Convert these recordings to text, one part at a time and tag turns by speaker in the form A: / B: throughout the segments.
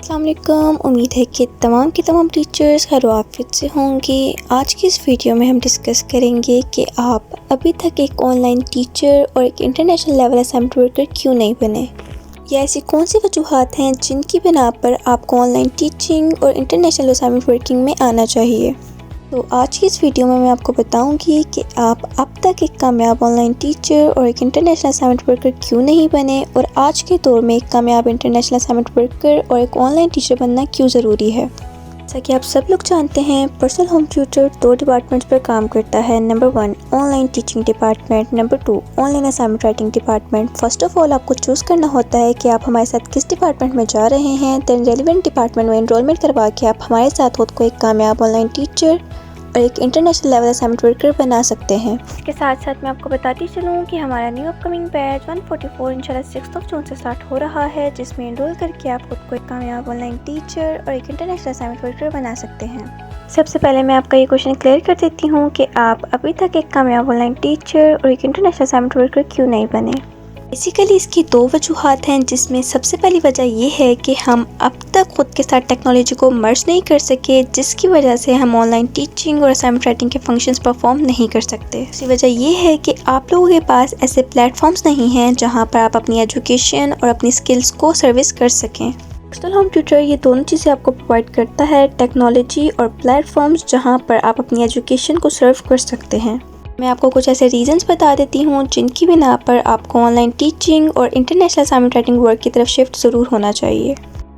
A: अस्सलाम वालेकुम। उम्मीद है कि तमाम के तमाम टीचर्स खैर आफियत से होंगे। आज की इस वीडियो में हम डिस्कस करेंगे कि आप अभी तक एक ऑनलाइन टीचर और एक इंटरनेशनल लेवल असाइनमेंट वर्कर क्यों नहीं बने, या ऐसी कौन सी वजूहात हैं जिनकी बिना पर आपको ऑनलाइन टीचिंग और इंटरनेशनल असाइनमेंट वर्किंग में आना चाहिए। तो आज की इस वीडियो में मैं आपको बताऊंगी कि आप अब तक एक कामयाब ऑनलाइन टीचर और एक इंटरनेशनल असाइनमेंट वर्कर क्यों नहीं बने, और आज के दौर में एक कामयाब इंटरनेशनल असाइनमेंट वर्कर और एक ऑनलाइन टीचर बनना क्यों ज़रूरी है। जैसा कि आप सब लोग जानते हैं, पर्सनल होम ट्यूटर 2 डिपार्टमेंट्स पर काम करता है। Number 1 online teaching department, number 2 online assignment writing department. First of all आपको चूज़ करना होता है कि आप हमारे साथ किस डिपार्टमेंट में जा रहे हैं। दैन रेलिवेंट डिपार्टमेंट में एनरोलमेंट करवा के आप हमारे साथ खुद को एक कामयाब ऑनलाइन टीचर और एक इंटरनेशनल लेवल असाइनमेंट वर्कर बना सकते हैं। इसके साथ साथ मैं आपको बताती चलूँ कि हमारा न्यू अपकमिंग बैच 144 इंशाल्लाह 6 जून से स्टार्ट हो रहा है, जिसमें एनरोल करके आप खुद को एक कामयाब ऑनलाइन टीचर और एक इंटरनेशनल असाइनमेंट वर्कर बना सकते हैं। सबसे पहले मैं आपका ये क्वेश्चन क्लियर कर देती हूँ कि आप अभी तक एक कामयाब ऑनलाइन टीचर और एक इंटरनेशनल असाइनमेंट वर्कर क्यों नहीं बने। बेसिकली इसकी 2 वजूहात हैं, जिसमें सबसे पहली वजह ये है कि हम अब तक खुद के साथ टेक्नोलॉजी को मर्ज नहीं कर सके, जिसकी वजह से हम ऑनलाइन टीचिंग और असाइनमेंट राइटिंग के फंक्शंस परफॉर्म नहीं कर सकते। दूसरी वजह ये है कि आप लोगों के पास ऐसे प्लेटफॉर्म्स नहीं हैं जहां पर आप अपनी एजुकेशन और अपनी स्किल्स को सर्विस कर सकें। पर्सनल होम ट्यूटर ये दोनों चीज़ें आपको प्रोवाइड करता है, टेक्नोलॉजी और प्लेटफॉर्म्स जहाँ पर आप अपनी एजुकेशन को सर्व कर सकते हैं। मैं आपको कुछ ऐसे रीजंस बता देती हूँ जिनकी बिना पर आपको ऑनलाइन टीचिंग और इंटरनेशनल असाइनमेंट राइटिंग वर्क की तरफ शिफ्ट ज़रूर होना चाहिए।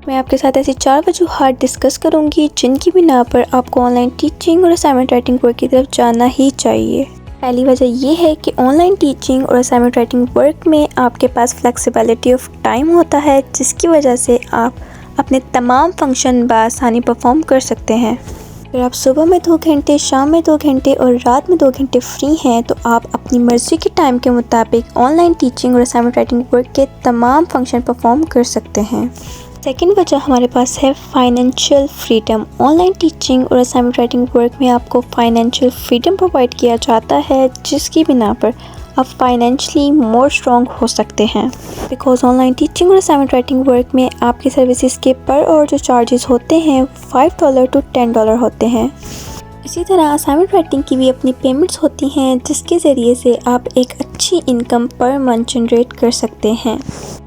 A: मैं आपके साथ ऐसी 4 वजूहात डिस्कस करूँगी जिनकी बिना पर आपको ऑनलाइन टीचिंग और असाइनमेंट राइटिंग वर्क की तरफ जाना ही चाहिए। पहली वजह यह है कि ऑनलाइन टीचिंग और असाइनमेंट राइटिंग वर्क में आपके पास फ्लेक्सिबिलिटी ऑफ टाइम होता है, जिसकी वजह से आप अपने तमाम फंक्शन बआसानी परफॉर्म कर सकते हैं। अगर आप सुबह में 2 घंटे, शाम में 2 घंटे और रात में 2 घंटे फ्री हैं, तो आप अपनी मर्ज़ी के टाइम के मुताबिक ऑनलाइन टीचिंग और असाइनमेंट राइटिंग वर्क के तमाम फंक्शन परफॉर्म कर सकते हैं। सेकंड वजह हमारे पास है फाइनेंशियल फ्रीडम। ऑनलाइन टीचिंग और असाइनमेंट राइटिंग वर्क में आपको फाइनेंशियल फ्रीडम प्रोवाइड किया जाता है, जिसकी बिना पर आप फाइनेंशली मोर स्ट्रॉन्ग हो सकते हैं। बिकॉज ऑनलाइन टीचिंग और असाइनमेंट राइटिंग वर्क में आपकी सर्विसेज के पर और जो चार्जेस होते हैं $5 to $10 होते हैं। इसी तरह असाइनमेंट राइटिंग की भी अपनी पेमेंट्स होती हैं, जिसके ज़रिए से आप एक अच्छी इनकम पर मंथ जनरेट कर सकते हैं।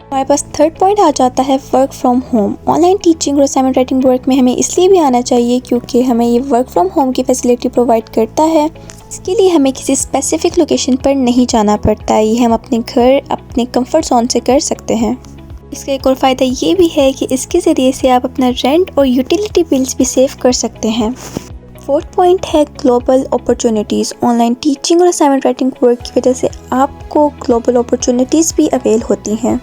A: हमारे पास थर्ड पॉइंट आ जाता है work from home. Online teaching और असाइनमेंट राइटिंग वर्क में हमें इसलिए भी आना चाहिए क्योंकि हमें ये वर्क फ्रॉम होम की फैसिलिटी प्रोवाइड करता है। इसके लिए हमें किसी स्पेसिफिक लोकेशन पर नहीं जाना पड़ता है, ये हम अपने घर अपने कंफर्ट जोन से कर सकते हैं। इसका एक और फ़ायदा ये भी है कि इसके ज़रिए से आप अपना रेंट और यूटिलिटी बिल्स भी सेव कर सकते हैं। फोर्थ पॉइंट है ग्लोबल अपॉर्चुनिटीज़। ऑनलाइन टीचिंग और असाइनमेंट राइटिंग वर्क की वजह से आपको ग्लोबल अपॉर्चुनिटीज़ भी अवेल होती हैं,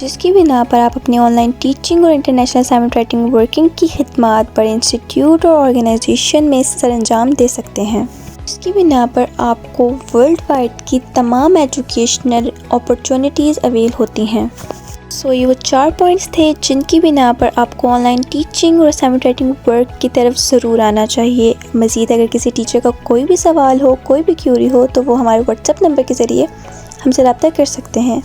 A: जिसकी बिना पर आप अपनी ऑनलाइन टीचिंग और इंटरनेशनल असाइनमेंट राइटिंग वर्किंग की खिदमात बड़े इंस्टीट्यूट और ऑर्गेनाइजेशन में सरअंजाम दे सकते हैं, इसकी बिना पर आपको वर्ल्ड वाइड की तमाम एजुकेशनल अपॉर्चुनिटीज़ अवेल होती हैं। सो ये वो 4 पॉइंट्स थे जिनकी बिना पर आपको ऑनलाइन टीचिंग और असाइनमेंट राइटिंग वर्क की तरफ ज़रूर आना चाहिए। मज़ीद अगर किसी टीचर का कोई भी सवाल हो, कोई भी क्यूरी हो, तो वो हमारे व्हाट्सएप नंबर के ज़रिए हमसे रब्ता कर सकते हैं।